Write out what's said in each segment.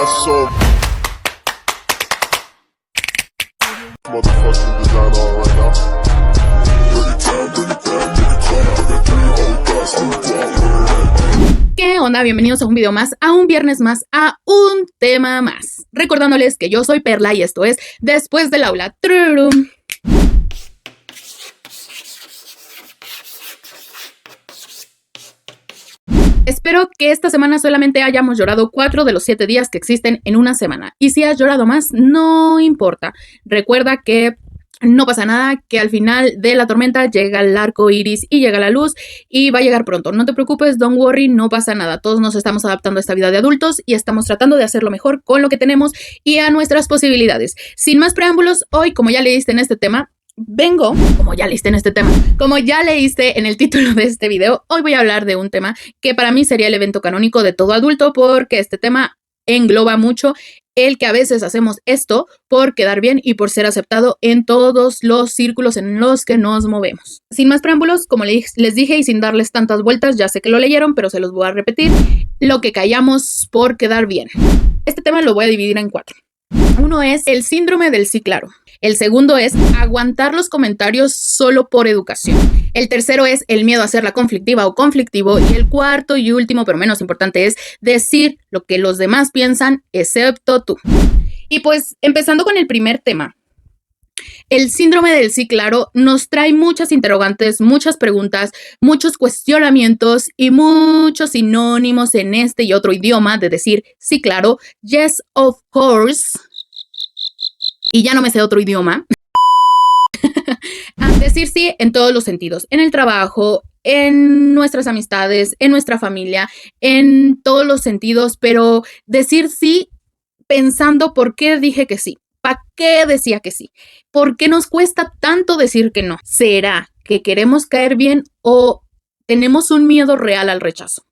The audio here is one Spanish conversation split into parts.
got some motherfucking design on right now. ¿Qué onda? Bienvenidos a un video más, a un viernes más, a un tema más. Recordándoles que yo soy Perla y esto es Después del Aula. ¡Trurum! Espero que esta semana solamente hayamos llorado 4 de los 7 días que existen en una semana. Y si has llorado más, no importa. Recuerda que no pasa nada, que al final de la tormenta llega el arco iris y llega la luz y va a llegar pronto. No te preocupes, don't worry, no pasa nada. Todos nos estamos adaptando a esta vida de adultos y estamos tratando de hacerlo mejor con lo que tenemos y a nuestras posibilidades. Sin más preámbulos, hoy, como ya leíste en este tema, como ya leíste en el título de este video, hoy voy a hablar de un tema que para mí sería el evento canónico de todo adulto, porque este tema engloba mucho el que a veces hacemos esto por quedar bien y por ser aceptado en todos los círculos en los que nos movemos. Sin más preámbulos, como les dije y sin darles tantas vueltas, ya sé que lo leyeron, pero se los voy a repetir, lo que callamos por quedar bien. Este tema lo voy a dividir en 4. Uno es el síndrome del sí claro. El segundo es aguantar los comentarios solo por educación. El tercero es el miedo a ser la conflictiva o conflictivo. Y el cuarto y último, pero menos importante, es decir lo que los demás piensan, excepto tú. Y pues, empezando con el primer tema. El síndrome del sí claro nos trae muchas interrogantes, muchas preguntas, muchos cuestionamientos y muchos sinónimos en este y otro idioma de decir sí claro, yes of course, y ya no me sé otro idioma. A decir sí en todos los sentidos, en el trabajo, en nuestras amistades, en nuestra familia, en todos los sentidos, pero decir sí pensando por qué dije que sí. ¿Para qué decía que sí? ¿Por qué nos cuesta tanto decir que no? ¿Será que queremos caer bien o tenemos un miedo real al rechazo?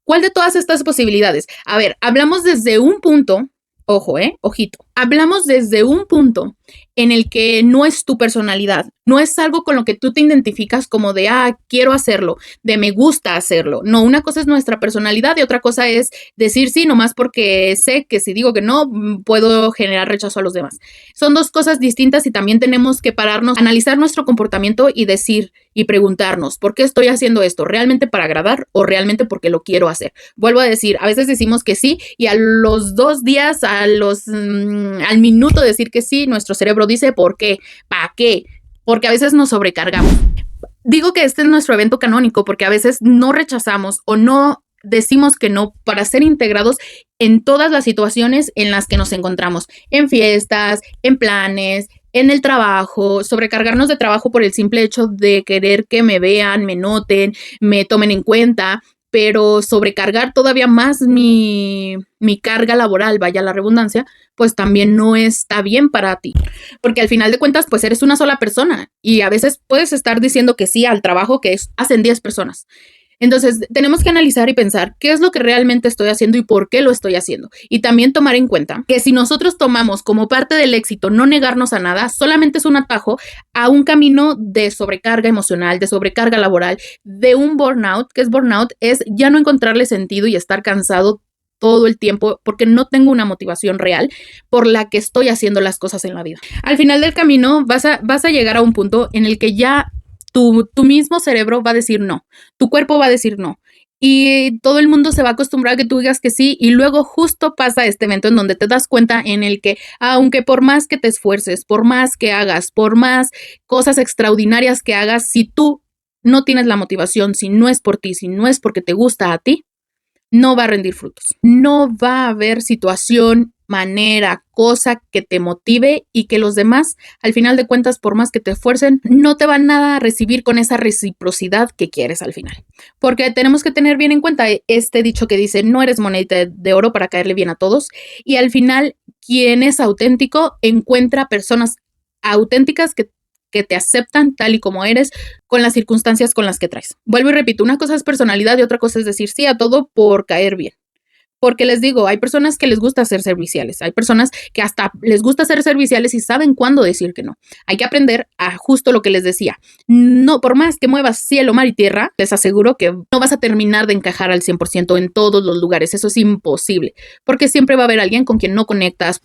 ¿Cuál de todas estas posibilidades? A ver, hablamos desde un punto, ojo, ojito, hablamos desde un punto en el que no es tu personalidad, no es algo con lo que tú te identificas como de, quiero hacerlo, de me gusta hacerlo. No, una cosa es nuestra personalidad y otra cosa es decir sí, nomás porque sé que si digo que no, puedo generar rechazo a los demás. Son dos cosas distintas y también tenemos que pararnos, analizar nuestro comportamiento y decir y preguntarnos, ¿por qué estoy haciendo esto? ¿Realmente para agradar o realmente porque lo quiero hacer? Vuelvo a decir, a veces decimos que sí y a los 2 días, al minuto de decir que sí, nuestro cerebro dice, ¿por qué? ¿Para qué? Porque a veces nos sobrecargamos. Digo que este es nuestro evento canónico porque a veces no rechazamos o no decimos que no para ser integrados en todas las situaciones en las que nos encontramos, en fiestas, en planes, en el trabajo, sobrecargarnos de trabajo por el simple hecho de querer que me vean, me noten, me tomen en cuenta, pero sobrecargar todavía más mi carga laboral, vaya la redundancia, pues también no está bien para ti. Porque al final de cuentas, pues eres una sola persona y a veces puedes estar diciendo que sí al trabajo que hacen 10 personas. Entonces, tenemos que analizar y pensar qué es lo que realmente estoy haciendo y por qué lo estoy haciendo. Y también tomar en cuenta que si nosotros tomamos como parte del éxito no negarnos a nada, solamente es un atajo a un camino de sobrecarga emocional, de sobrecarga laboral, de un burnout. ¿Qué es burnout? Es ya no encontrarle sentido y estar cansado todo el tiempo porque no tengo una motivación real por la que estoy haciendo las cosas en la vida. Al final del camino vas a llegar a un punto en el que ya tu mismo cerebro va a decir no, tu cuerpo va a decir no y todo el mundo se va a acostumbrar a que tú digas que sí y luego justo pasa este evento en donde te das cuenta en el que aunque por más que te esfuerces, por más que hagas, por más cosas extraordinarias que hagas, si tú no tienes la motivación, si no es por ti, si no es porque te gusta a ti, no va a rendir frutos. No va a haber situación, manera, cosa que te motive y que los demás, al final de cuentas, por más que te esfuercen, no te van a recibir con esa reciprocidad que quieres al final. Porque tenemos que tener bien en cuenta este dicho que dice, no eres monedita de oro para caerle bien a todos. Y al final, quien es auténtico encuentra personas auténticas que te aceptan tal y como eres con las circunstancias con las que traes. Vuelvo y repito, una cosa es personalidad y otra cosa es decir sí a todo por caer bien. Porque les digo, hay personas que les gusta ser serviciales, hay personas que hasta les gusta ser serviciales y saben cuándo decir que no. Hay que aprender a justo lo que les decía. No, por más que muevas cielo, mar y tierra, les aseguro que no vas a terminar de encajar al 100% en todos los lugares. Eso es imposible, porque siempre va a haber alguien con quien no conectas,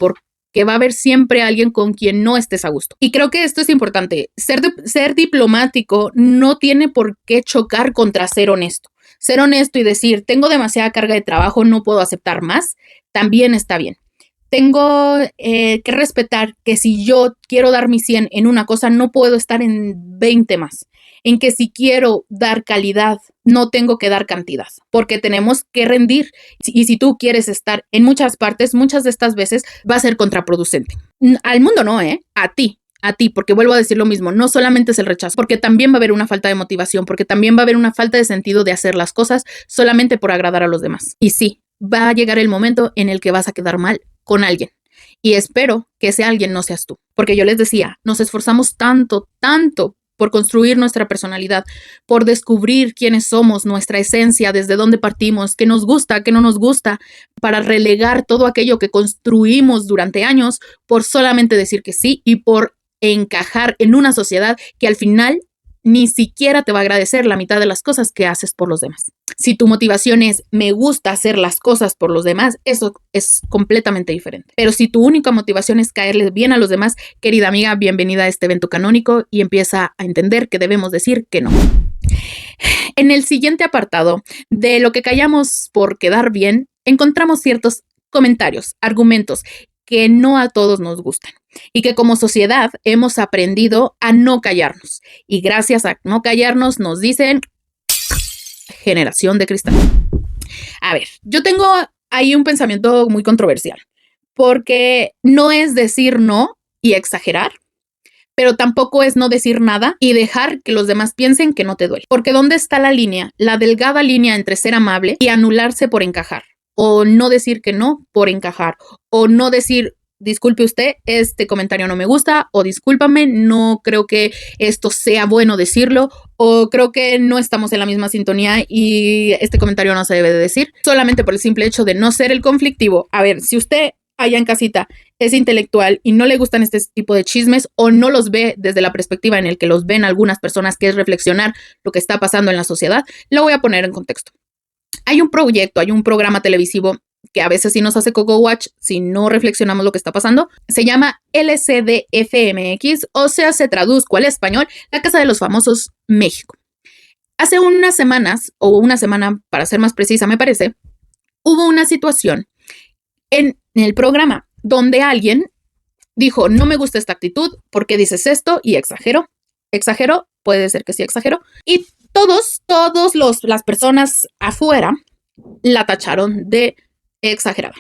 que va a haber siempre alguien con quien no estés a gusto. Y creo que esto es importante. Ser diplomático no tiene por qué chocar contra ser honesto. Ser honesto y decir, tengo demasiada carga de trabajo, no puedo aceptar más, también está bien. Tengo que respetar que si yo quiero dar mi 100 en una cosa, no puedo estar en 20 más. En que si quiero dar calidad, no tengo que dar cantidad, porque tenemos que rendir. Y si tú quieres estar en muchas partes, muchas de estas veces va a ser contraproducente. Al mundo no, a ti, porque vuelvo a decir lo mismo, no solamente es el rechazo, porque también va a haber una falta de motivación, porque también va a haber una falta de sentido de hacer las cosas solamente por agradar a los demás. Y sí, va a llegar el momento en el que vas a quedar mal con alguien. Y espero que ese alguien no seas tú, porque yo les decía, nos esforzamos tanto por construir nuestra personalidad, por descubrir quiénes somos, nuestra esencia, desde dónde partimos, qué nos gusta, qué no nos gusta, para relegar todo aquello que construimos durante años por solamente decir que sí y por encajar en una sociedad que al final ni siquiera te va a agradecer la mitad de las cosas que haces por los demás. Si tu motivación es me gusta hacer las cosas por los demás, eso es completamente diferente. Pero si tu única motivación es caerle bien a los demás, querida amiga, bienvenida a este evento canónico y empieza a entender que debemos decir que no. En el siguiente apartado de lo que callamos por quedar bien, encontramos ciertos comentarios, argumentos que no a todos nos gustan y que como sociedad hemos aprendido a no callarnos. Y gracias a no callarnos nos dicen generación de cristal. A ver, yo tengo ahí un pensamiento muy controversial, porque no es decir no y exagerar, pero tampoco es no decir nada y dejar que los demás piensen que no te duele. Porque ¿dónde está la línea? La delgada línea entre ser amable y anularse por encajar. O no decir que no por encajar. O no decir, disculpe usted, este comentario no me gusta. O discúlpame, no creo que esto sea bueno decirlo. O creo que no estamos en la misma sintonía y este comentario no se debe de decir. Solamente por el simple hecho de no ser el conflictivo. A ver, si usted allá en casita es intelectual y no le gustan este tipo de chismes o no los ve desde la perspectiva en el que los ven algunas personas, que es reflexionar lo que está pasando en la sociedad, lo voy a poner en contexto. Hay un proyecto, hay un programa televisivo que a veces sí nos hace coco watch si no reflexionamos lo que está pasando. Se llama LCDFMX, o sea, se traduzco al español, La Casa de los Famosos México. Hace unas semanas, o una semana para ser más precisa me parece, hubo una situación en el programa donde alguien dijo, no me gusta esta actitud, ¿por qué dices esto? Y exageró, puede ser que sí exageró. Y las personas afuera la tacharon de exagerada.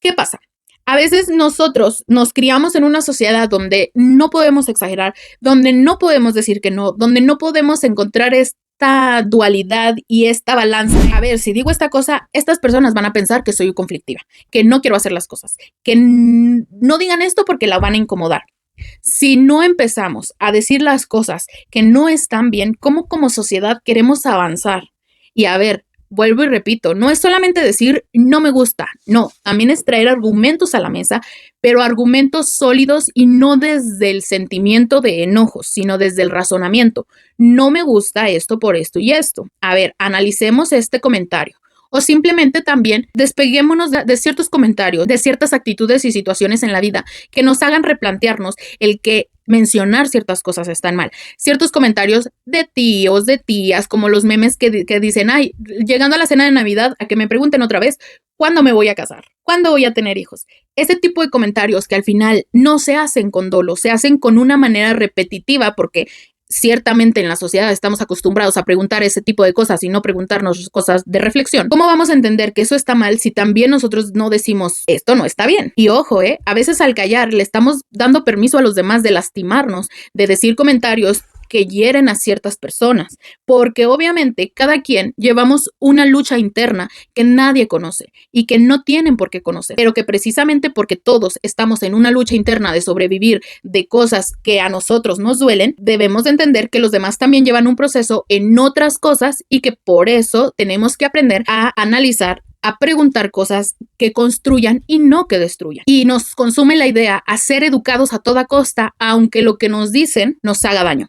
¿Qué pasa? A veces nosotros nos criamos en una sociedad donde no podemos exagerar, donde no podemos decir que no, donde no podemos encontrar esta dualidad y esta balanza. A ver, si digo esta cosa, estas personas van a pensar que soy conflictiva, que no quiero hacer las cosas, que no digan esto porque la van a incomodar. Si no empezamos a decir las cosas que no están bien, ¿cómo como sociedad queremos avanzar? Y a ver, vuelvo y repito, no es solamente decir no me gusta, no, también es traer argumentos a la mesa, pero argumentos sólidos y no desde el sentimiento de enojo, sino desde el razonamiento. No me gusta esto por esto y esto. A ver, analicemos este comentario. O simplemente también despeguémonos de ciertos comentarios, de ciertas actitudes y situaciones en la vida que nos hagan replantearnos el que mencionar ciertas cosas están mal. Ciertos comentarios de tíos, de tías, como los memes que dicen, ay, llegando a la cena de Navidad, a que me pregunten otra vez, ¿cuándo me voy a casar? ¿Cuándo voy a tener hijos? Ese tipo de comentarios que al final no se hacen con dolo, se hacen con una manera repetitiva porque ciertamente en la sociedad estamos acostumbrados a preguntar ese tipo de cosas y no preguntarnos cosas de reflexión. ¿Cómo vamos a entender que eso está mal si también nosotros no decimos esto no está bien? Y ojo, a veces al callar le estamos dando permiso a los demás de lastimarnos, de decir comentarios que hieren a ciertas personas, porque obviamente cada quien llevamos una lucha interna que nadie conoce y que no tienen por qué conocer, pero que precisamente porque todos estamos en una lucha interna de sobrevivir de cosas que a nosotros nos duelen, debemos entender que los demás también llevan un proceso en otras cosas y que por eso tenemos que aprender a analizar, a preguntar cosas que construyan y no que destruyan. Y nos consume la idea a ser educados a toda costa, aunque lo que nos dicen nos haga daño.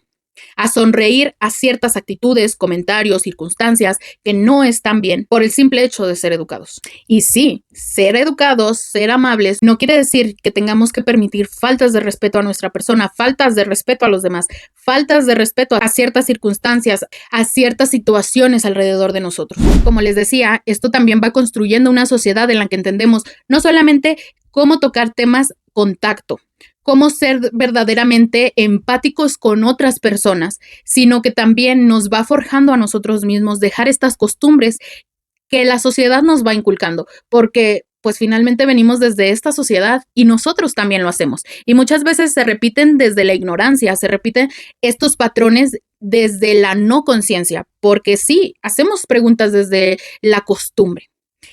A sonreír a ciertas actitudes, comentarios, circunstancias que no están bien por el simple hecho de ser educados. Y sí, ser educados, ser amables, no quiere decir que tengamos que permitir faltas de respeto a nuestra persona, faltas de respeto a los demás, faltas de respeto a ciertas circunstancias, a ciertas situaciones alrededor de nosotros. Como les decía, esto también va construyendo una sociedad en la que entendemos no solamente cómo tocar temas con tacto, cómo ser verdaderamente empáticos con otras personas, sino que también nos va forjando a nosotros mismos dejar estas costumbres que la sociedad nos va inculcando, porque pues finalmente venimos desde esta sociedad y nosotros también lo hacemos. Y muchas veces se repiten desde la ignorancia, se repiten estos patrones desde la no conciencia, porque sí, hacemos preguntas desde la costumbre.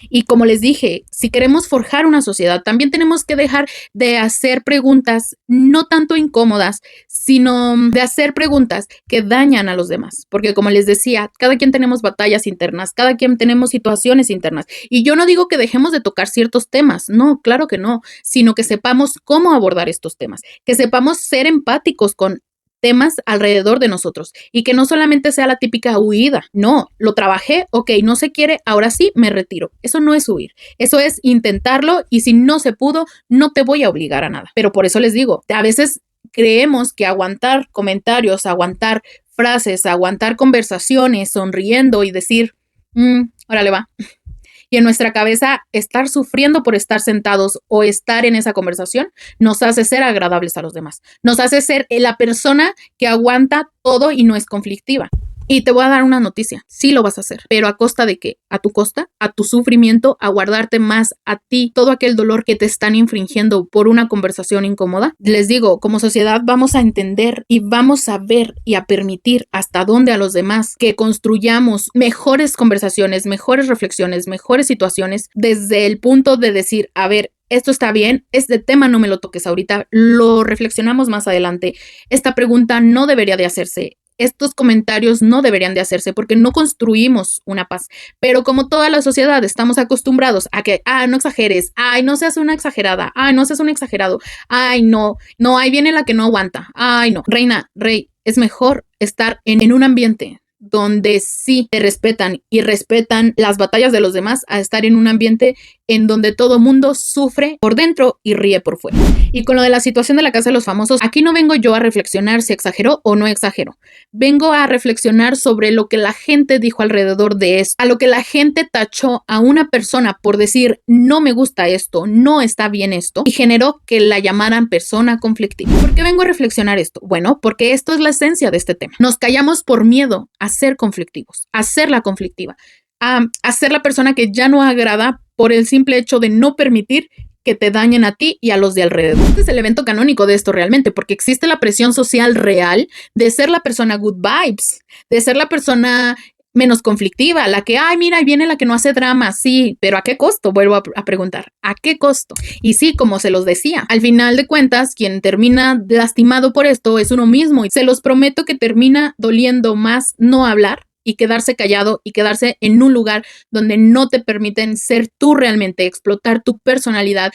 Y como les dije, si queremos forjar una sociedad, también tenemos que dejar de hacer preguntas no tanto incómodas, sino de hacer preguntas que dañan a los demás. Porque como les decía, cada quien tenemos batallas internas, cada quien tenemos situaciones internas. Y yo no digo que dejemos de tocar ciertos temas, no, claro que no, sino que sepamos cómo abordar estos temas, que sepamos ser empáticos con temas alrededor de nosotros y que no solamente sea la típica huida. No, lo trabajé, ok, no se quiere, ahora sí me retiro. Eso no es huir, eso es intentarlo y si no se pudo, no te voy a obligar a nada. Pero por eso les digo, a veces creemos que aguantar comentarios, aguantar frases, aguantar conversaciones, sonriendo y decir, órale va. Y en nuestra cabeza, estar sufriendo por estar sentados o estar en esa conversación nos hace ser agradables a los demás. Nos hace ser la persona que aguanta todo y no es conflictiva. Y te voy a dar una noticia, sí lo vas a hacer, pero ¿a costa de qué? A tu costa, a tu sufrimiento, a guardarte más a ti todo aquel dolor que te están infringiendo por una conversación incómoda. Les digo, como sociedad vamos a entender y vamos a ver y a permitir hasta dónde a los demás que construyamos mejores conversaciones, mejores reflexiones, mejores situaciones desde el punto de decir, a ver, esto está bien, este tema no me lo toques ahorita, lo reflexionamos más adelante, esta pregunta no debería de hacerse. Estos comentarios no deberían de hacerse porque no construimos una paz. Pero como toda la sociedad estamos acostumbrados a que, no exageres, no seas una exagerada, no seas un exagerado, no, ahí viene la que no aguanta, no. Reina, rey, es mejor estar en un ambiente donde sí te respetan y respetan las batallas de los demás a estar en un ambiente en donde todo mundo sufre por dentro y ríe por fuera. Y con lo de la situación de la Casa de los Famosos, aquí no vengo yo a reflexionar si exageró o no exageró. Vengo a reflexionar sobre lo que la gente dijo alrededor de esto, a lo que la gente tachó a una persona por decir no me gusta esto, no está bien esto, y generó que la llamaran persona conflictiva. ¿Por qué vengo a reflexionar esto? Bueno, porque esto es la esencia de este tema. Nos callamos por miedo a ser conflictivos, a ser la conflictiva, a ser la persona que ya no agrada por el simple hecho de no permitir que te dañen a ti y a los de alrededor. Este es el evento canónico de esto realmente, porque existe la presión social real de ser la persona good vibes, de ser la persona menos conflictiva, la que, mira, ahí viene la que no hace drama, sí, pero ¿a qué costo? Vuelvo a preguntar, ¿a qué costo? Y sí, como se los decía, al final de cuentas, quien termina lastimado por esto es uno mismo y se los prometo que termina doliendo más no hablar y quedarse callado y quedarse en un lugar donde no te permiten ser tú realmente, explotar tu personalidad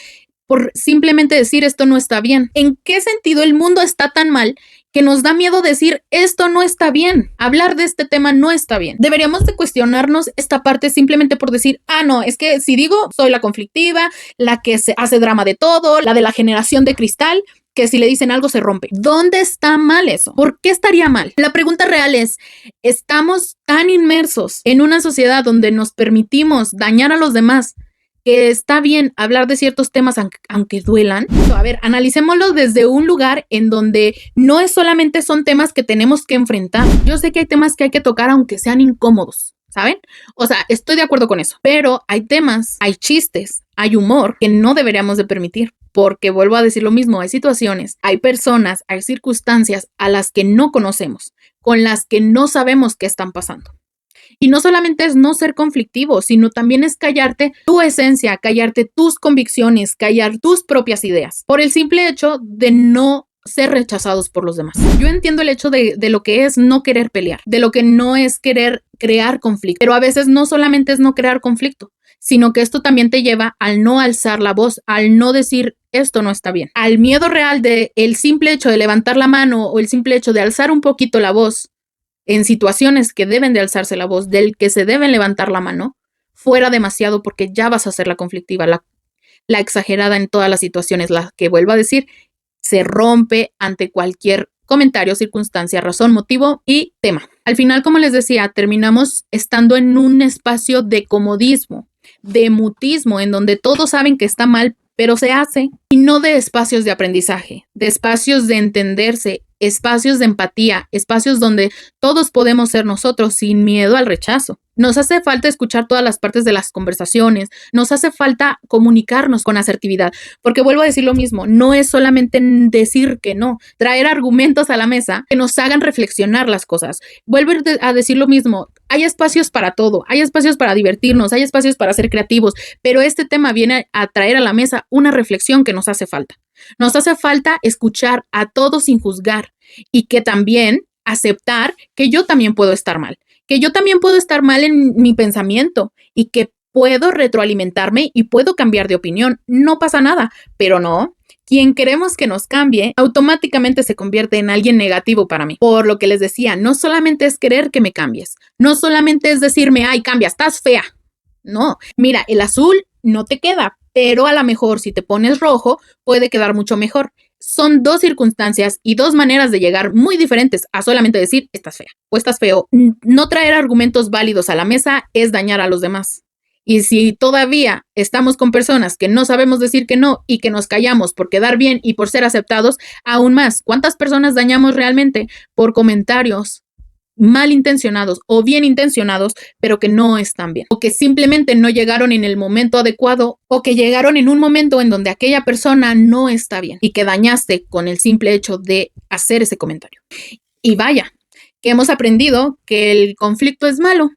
por simplemente decir esto no está bien. ¿En qué sentido el mundo está tan mal que nos da miedo decir esto no está bien? Hablar de este tema no está bien. Deberíamos de cuestionarnos esta parte simplemente por decir, no, es que si digo soy la conflictiva, la que se hace drama de todo, la de la generación de cristal, que si le dicen algo se rompe. ¿Dónde está mal eso? ¿Por qué estaría mal? La pregunta real es, ¿estamos tan inmersos en una sociedad donde nos permitimos dañar a los demás que está bien hablar de ciertos temas aunque duelan? A ver, analicémoslo desde un lugar en donde no es solamente son temas que tenemos que enfrentar. Yo sé que hay temas que hay que tocar aunque sean incómodos, ¿saben? O sea, estoy de acuerdo con eso, pero hay temas, hay chistes, hay humor que no deberíamos de permitir. Porque vuelvo a decir lo mismo, hay situaciones, hay personas, hay circunstancias a las que no conocemos, con las que no sabemos qué están pasando. Y no solamente es no ser conflictivo, sino también es callarte tu esencia, callarte tus convicciones, callar tus propias ideas, por el simple hecho de no ser rechazados por los demás. Yo entiendo el hecho de lo que es no querer pelear, de lo que no es querer crear conflicto, pero a veces no solamente es no crear conflicto, sino que esto también te lleva al no alzar la voz, al no decir esto no está bien, al miedo real de el simple hecho de levantar la mano o el simple hecho de alzar un poquito la voz en situaciones que deben de alzarse la voz, del que se deben levantar la mano, fuera demasiado porque ya vas a ser la conflictiva, la exagerada en todas las situaciones, la que vuelvo a decir, se rompe ante cualquier comentario, circunstancia, razón, motivo y tema. Al final, como les decía, terminamos estando en un espacio de comodismo, de mutismo, en donde todos saben que está mal, pero se hace, y no de espacios de aprendizaje, de espacios de entenderse, espacios de empatía, espacios donde todos podemos ser nosotros sin miedo al rechazo. Nos hace falta escuchar todas las partes de las conversaciones, nos hace falta comunicarnos con asertividad, porque vuelvo a decir lo mismo, no es solamente decir que no, traer argumentos a la mesa que nos hagan reflexionar las cosas. Vuelvo a decir lo mismo, hay espacios para todo, hay espacios para divertirnos, hay espacios para ser creativos, pero este tema viene a traer a la mesa una reflexión que nos hace falta. Nos hace falta escuchar a todos sin juzgar y que también aceptar que yo también puedo estar mal, que yo también puedo estar mal en mi pensamiento y que puedo retroalimentarme y puedo cambiar de opinión. No pasa nada, pero no. Quien queremos que nos cambie, automáticamente se convierte en alguien negativo para mí. Por lo que les decía, no solamente es querer que me cambies, no solamente es decirme, ay, cambia, estás fea. No, mira, el azul no te queda, pero a lo mejor si te pones rojo puede quedar mucho mejor. Son dos circunstancias y dos maneras de llegar muy diferentes a solamente decir estás fea o estás feo. No traer argumentos válidos a la mesa es dañar a los demás. Y si todavía estamos con personas que no sabemos decir que no y que nos callamos por quedar bien y por ser aceptados, aún más, ¿cuántas personas dañamos realmente por comentarios malintencionados o bien intencionados, pero que no están bien, o que simplemente no llegaron en el momento adecuado, o que llegaron en un momento en donde aquella persona no está bien y que dañaste con el simple hecho de hacer ese comentario? Y vaya, que hemos aprendido que el conflicto es malo,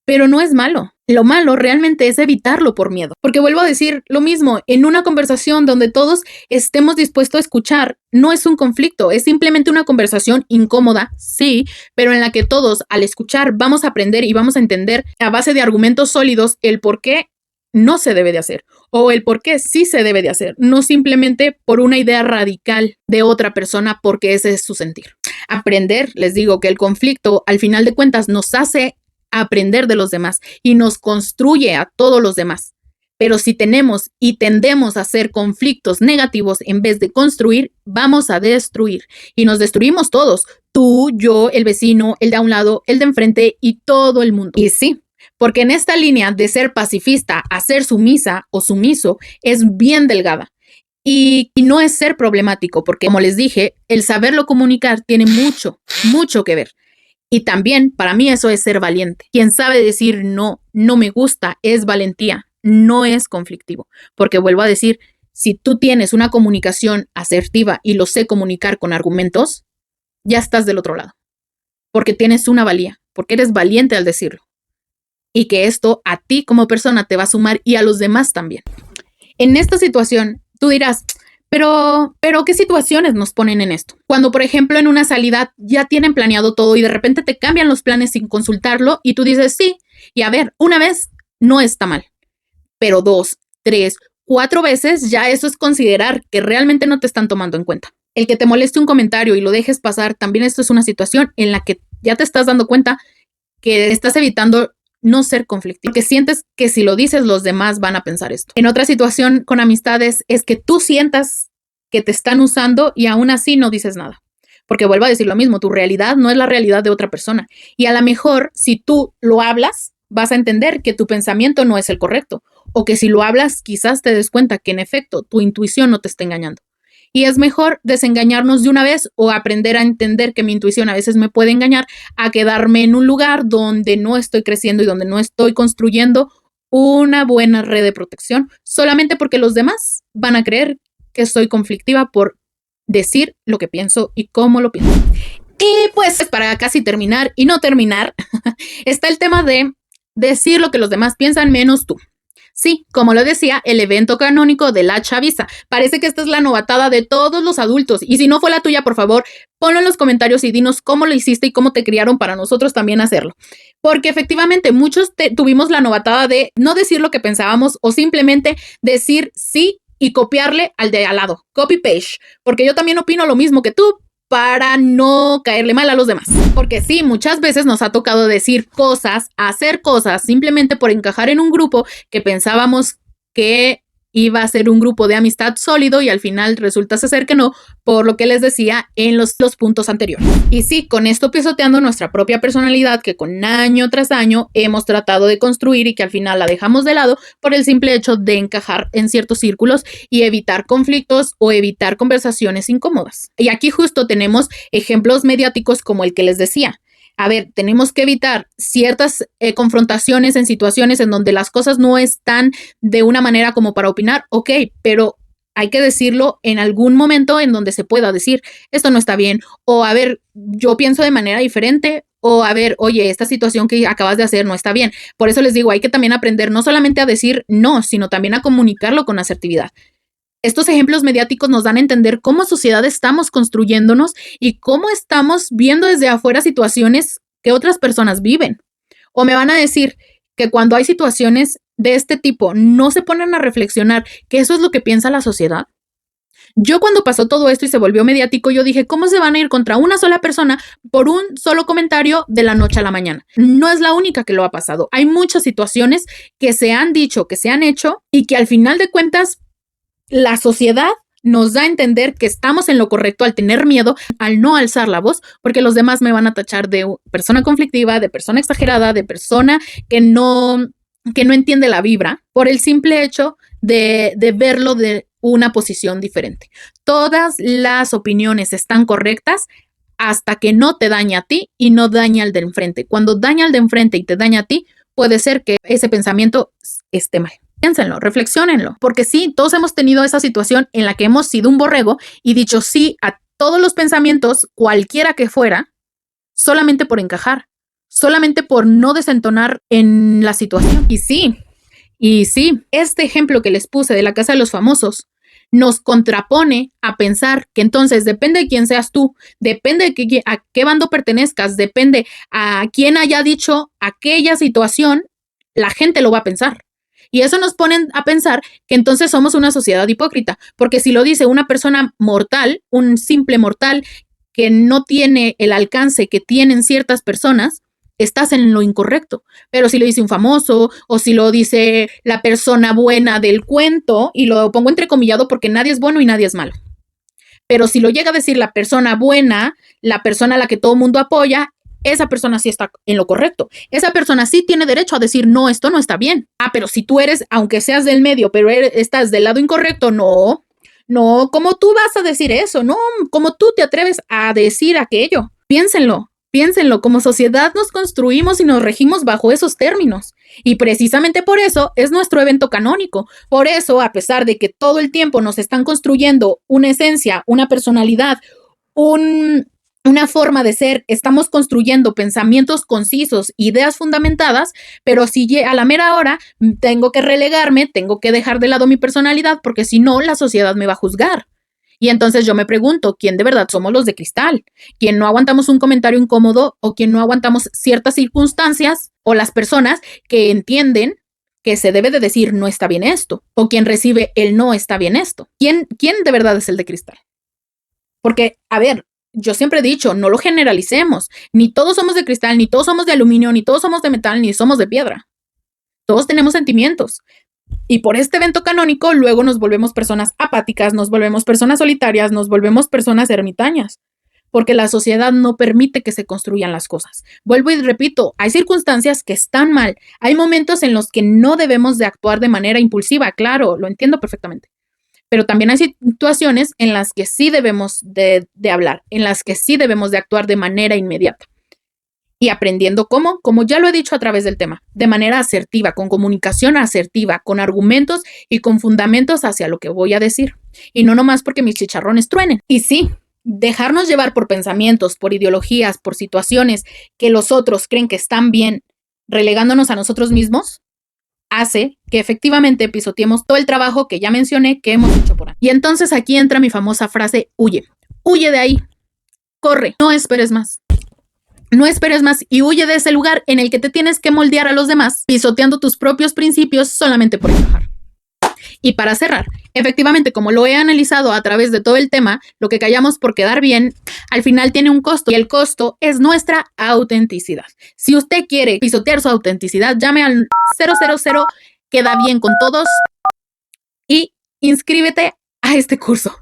pero no es malo. Lo malo realmente es evitarlo por miedo. Porque vuelvo a decir lo mismo, en una conversación donde todos estemos dispuestos a escuchar, no es un conflicto, es simplemente una conversación incómoda, sí, pero en la que todos al escuchar vamos a aprender y vamos a entender a base de argumentos sólidos el por qué no se debe de hacer o el por qué sí se debe de hacer, no simplemente por una idea radical de otra persona porque ese es su sentir. Aprender, les digo que el conflicto al final de cuentas nos hace aprender de los demás y nos construye a todos los demás. Pero si tenemos y tendemos a hacer conflictos negativos en vez de construir, vamos a destruir y nos destruimos todos, tú, yo, el vecino, el de a un lado, el de enfrente y todo el mundo. Y sí, porque en esta línea de ser pacifista a ser sumisa o sumiso es bien delgada. Y no es ser problemático, porque como les dije, el saberlo comunicar tiene mucho, mucho que ver. Y también para mí eso es ser valiente. Quien sabe decir no, no me gusta, es valentía, no es conflictivo. Porque vuelvo a decir, si tú tienes una comunicación asertiva y lo sé comunicar con argumentos, ya estás del otro lado. Porque tienes una valía, porque eres valiente al decirlo. Y que esto a ti como persona te va a sumar y a los demás también. En esta situación, tú dirás, Pero, ¿qué situaciones nos ponen en esto? Cuando, por ejemplo, en una salida ya tienen planeado todo y de repente te cambian los planes sin consultarlo y tú dices sí. Y a ver, una vez no está mal, pero 2, 3, 4 veces ya eso es considerar que realmente no te están tomando en cuenta. El que te moleste un comentario y lo dejes pasar, también esto es una situación en la que ya te estás dando cuenta que estás evitando no ser conflictivo, porque sientes que si lo dices los demás van a pensar esto. En otra situación con amistades es que tú sientas que te están usando y aún así no dices nada, porque vuelvo a decir lo mismo, tu realidad no es la realidad de otra persona y a lo mejor si tú lo hablas vas a entender que tu pensamiento no es el correcto o que si lo hablas quizás te des cuenta que en efecto tu intuición no te está engañando. Y es mejor desengañarnos de una vez o aprender a entender que mi intuición a veces me puede engañar a quedarme en un lugar donde no estoy creciendo y donde no estoy construyendo una buena red de protección solamente porque los demás van a creer que soy conflictiva por decir lo que pienso y cómo lo pienso. Y pues para casi terminar y no terminar, está el tema de decir lo que los demás piensan menos tú. Sí, como lo decía, el evento canónico de la chaviza. Parece que esta es la novatada de todos los adultos. Y si no fue la tuya, por favor, ponlo en los comentarios y dinos cómo lo hiciste y cómo te criaron para nosotros también hacerlo. Porque efectivamente muchos tuvimos la novatada de no decir lo que pensábamos o simplemente decir sí y copiarle al de al lado. Copy page. Porque yo también opino lo mismo que tú, para no caerle mal a los demás. Porque sí, muchas veces nos ha tocado decir cosas, hacer cosas, simplemente por encajar en un grupo que pensábamos que iba a ser un grupo de amistad sólido y al final resulta ser que no, por lo que les decía en los puntos anteriores. Y sí, con esto pisoteando nuestra propia personalidad que con año tras año hemos tratado de construir y que al final la dejamos de lado por el simple hecho de encajar en ciertos círculos y evitar conflictos o evitar conversaciones incómodas. Y aquí justo tenemos ejemplos mediáticos como el que les decía. A ver, tenemos que evitar ciertas confrontaciones en situaciones en donde las cosas no están de una manera como para opinar, ok, pero hay que decirlo en algún momento en donde se pueda decir, esto no está bien, o a ver, yo pienso de manera diferente, o a ver, oye, esta situación que acabas de hacer no está bien. Por eso les digo, hay que también aprender no solamente a decir no, sino también a comunicarlo con asertividad. Estos ejemplos mediáticos nos dan a entender cómo sociedad estamos construyéndonos y cómo estamos viendo desde afuera situaciones que otras personas viven. O me van a decir que cuando hay situaciones de este tipo no se ponen a reflexionar que eso es lo que piensa la sociedad. Yo cuando pasó todo esto y se volvió mediático, yo dije, ¿cómo se van a ir contra una sola persona por un solo comentario de la noche a la mañana? No es la única que lo ha pasado. Hay muchas situaciones que se han dicho, que se han hecho y que al final de cuentas la sociedad nos da a entender que estamos en lo correcto al tener miedo, al no alzar la voz, porque los demás me van a tachar de persona conflictiva, de persona exagerada, de persona que no entiende la vibra, por el simple hecho de verlo de una posición diferente. Todas las opiniones están correctas hasta que no te daña a ti y no daña al de enfrente. Cuando daña al de enfrente y te daña a ti, puede ser que ese pensamiento esté mal. Piénsenlo, reflexionenlo, porque sí, todos hemos tenido esa situación en la que hemos sido un borrego y dicho sí a todos los pensamientos, cualquiera que fuera, solamente por encajar, solamente por no desentonar en la situación. Y sí, este ejemplo que les puse de la Casa de los Famosos nos contrapone a pensar que entonces depende de quién seas tú, depende de a qué bando pertenezcas, depende a quién haya dicho aquella situación, la gente lo va a pensar. Y eso nos pone a pensar que entonces somos una sociedad hipócrita, porque si lo dice una persona mortal, un simple mortal que no tiene el alcance que tienen ciertas personas, estás en lo incorrecto. Pero si lo dice un famoso o si lo dice la persona buena del cuento, y lo pongo entrecomillado porque nadie es bueno y nadie es malo. Pero si lo llega a decir la persona buena, la persona a la que todo el mundo apoya, esa persona sí está en lo correcto. Esa persona sí tiene derecho a decir, no, esto no está bien. Ah, pero si tú eres, aunque seas del medio, pero estás del lado incorrecto, no, ¿cómo tú vas a decir eso? No, ¿cómo tú te atreves a decir aquello? Piénsenlo, como sociedad nos construimos y nos regimos bajo esos términos. Y precisamente por eso es nuestro evento canónico. Por eso, a pesar de que todo el tiempo nos están construyendo una esencia, una personalidad, una forma de ser, estamos construyendo pensamientos concisos, ideas fundamentadas, pero si a la mera hora tengo que relegarme, tengo que dejar de lado mi personalidad, porque si no, la sociedad me va a juzgar. Y entonces yo me pregunto, ¿quién de verdad somos los de cristal? ¿Quién no aguantamos un comentario incómodo o quién no aguantamos ciertas circunstancias o las personas que entienden que se debe de decir no está bien esto o quien recibe el no está bien esto? ¿Quién de verdad es el de cristal? Porque, a ver, yo siempre he dicho, no lo generalicemos. Ni todos somos de cristal, ni todos somos de aluminio, ni todos somos de metal, ni somos de piedra. Todos tenemos sentimientos. Y por este evento canónico, luego nos volvemos personas apáticas, nos volvemos personas solitarias, nos volvemos personas ermitañas. Porque la sociedad no permite que se construyan las cosas. Vuelvo y repito, hay circunstancias que están mal. Hay momentos en los que no debemos de actuar de manera impulsiva, claro, lo entiendo perfectamente. Pero también hay situaciones en las que sí debemos de hablar, en las que sí debemos de actuar de manera inmediata. Y aprendiendo cómo, como ya lo he dicho a través del tema, de manera asertiva, con comunicación asertiva, con argumentos y con fundamentos hacia lo que voy a decir. Y no nomás porque mis chicharrones truenen. Y sí, dejarnos llevar por pensamientos, por ideologías, por situaciones que los otros creen que están bien, relegándonos a nosotros mismos, hace que efectivamente pisoteemos todo el trabajo que ya mencioné que hemos hecho por ahí. Y entonces aquí entra mi famosa frase, huye. Huye de ahí. Corre. No esperes más. No esperes más y huye de ese lugar en el que te tienes que moldear a los demás, pisoteando tus propios principios solamente por encajar. Y para cerrar, efectivamente, como lo he analizado a través de todo el tema, lo que callamos por quedar bien, al final tiene un costo y el costo es nuestra autenticidad. Si usted quiere pisotear su autenticidad, llame al 000, queda bien con todos y inscríbete a este curso.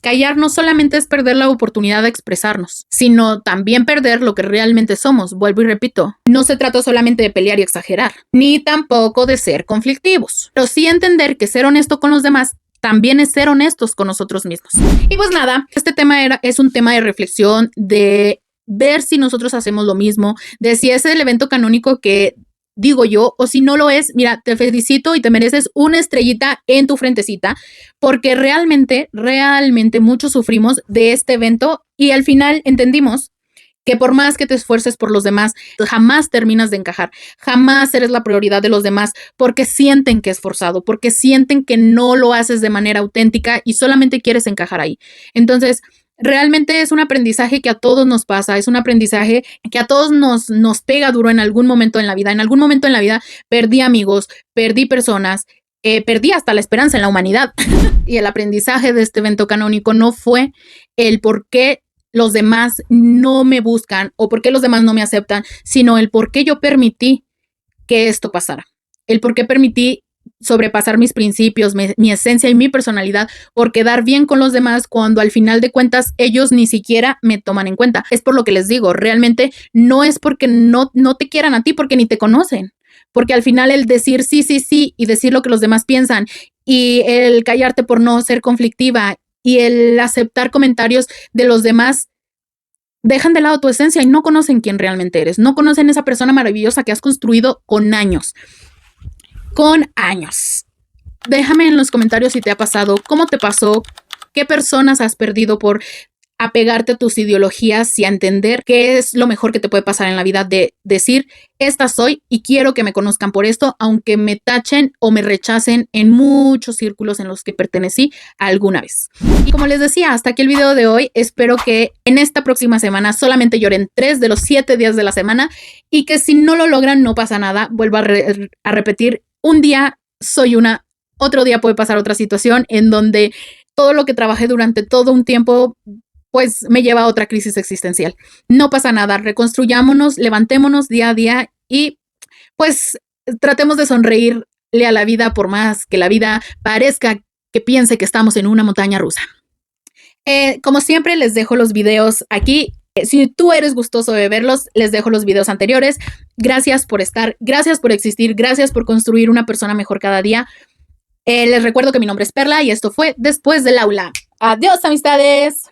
Callar no solamente es perder la oportunidad de expresarnos, sino también perder lo que realmente somos. Vuelvo y repito, no se trata solamente de pelear y exagerar, ni tampoco de ser conflictivos, pero sí entender que ser honesto con los demás también es ser honestos con nosotros mismos. Y pues nada, este tema es un tema de reflexión, de ver si nosotros hacemos lo mismo, de si es el evento canónico que digo yo, o si no lo es, mira, te felicito y te mereces una estrellita en tu frentecita, porque realmente muchos sufrimos de este evento y al final entendimos que por más que te esfuerces por los demás, jamás terminas de encajar, jamás eres la prioridad de los demás porque sienten que es forzado, porque sienten que no lo haces de manera auténtica y solamente quieres encajar ahí. Entonces, realmente es un aprendizaje que a todos nos pasa, es un aprendizaje que a todos nos pega duro en algún momento en la vida. En algún momento en la vida perdí amigos, perdí personas, perdí hasta la esperanza en la humanidad. Y el aprendizaje de este evento canónico no fue el por qué los demás no me buscan o por qué los demás no me aceptan, sino el por qué yo permití que esto pasara, el por qué permití sobrepasar mis principios, mi esencia y mi personalidad por quedar bien con los demás cuando al final de cuentas ellos ni siquiera me toman en cuenta. Es por lo que les digo, realmente no es porque no te quieran a ti, porque ni te conocen, porque al final el decir sí, sí, sí y decir lo que los demás piensan y el callarte por no ser conflictiva y el aceptar comentarios de los demás dejan de lado tu esencia y no conocen quién realmente eres, no conocen esa persona maravillosa que has construido con años. Con años. Déjame en los comentarios si te ha pasado, cómo te pasó, qué personas has perdido por apegarte a tus ideologías y a entender qué es lo mejor que te puede pasar en la vida, de decir, esta soy y quiero que me conozcan por esto, aunque me tachen o me rechacen en muchos círculos en los que pertenecí alguna vez. Y como les decía, hasta aquí el video de hoy. Espero que en esta próxima semana solamente lloren 3 de los 7 días de la semana y que si no lo logran no pasa nada. Vuelvo a repetir, un día soy una, otro día puede pasar otra situación en donde todo lo que trabajé durante todo un tiempo pues me lleva a otra crisis existencial. No pasa nada, reconstruyámonos, levantémonos día a día y pues tratemos de sonreírle a la vida por más que la vida parezca que piense que estamos en una montaña rusa. Como siempre les dejo los videos aquí. Si tú eres gustoso de verlos, les dejo los videos anteriores. Gracias por estar, gracias por existir, gracias por construir una persona mejor cada día. Les recuerdo que mi nombre es Perla y esto fue Después del Aula. Adiós, amistades.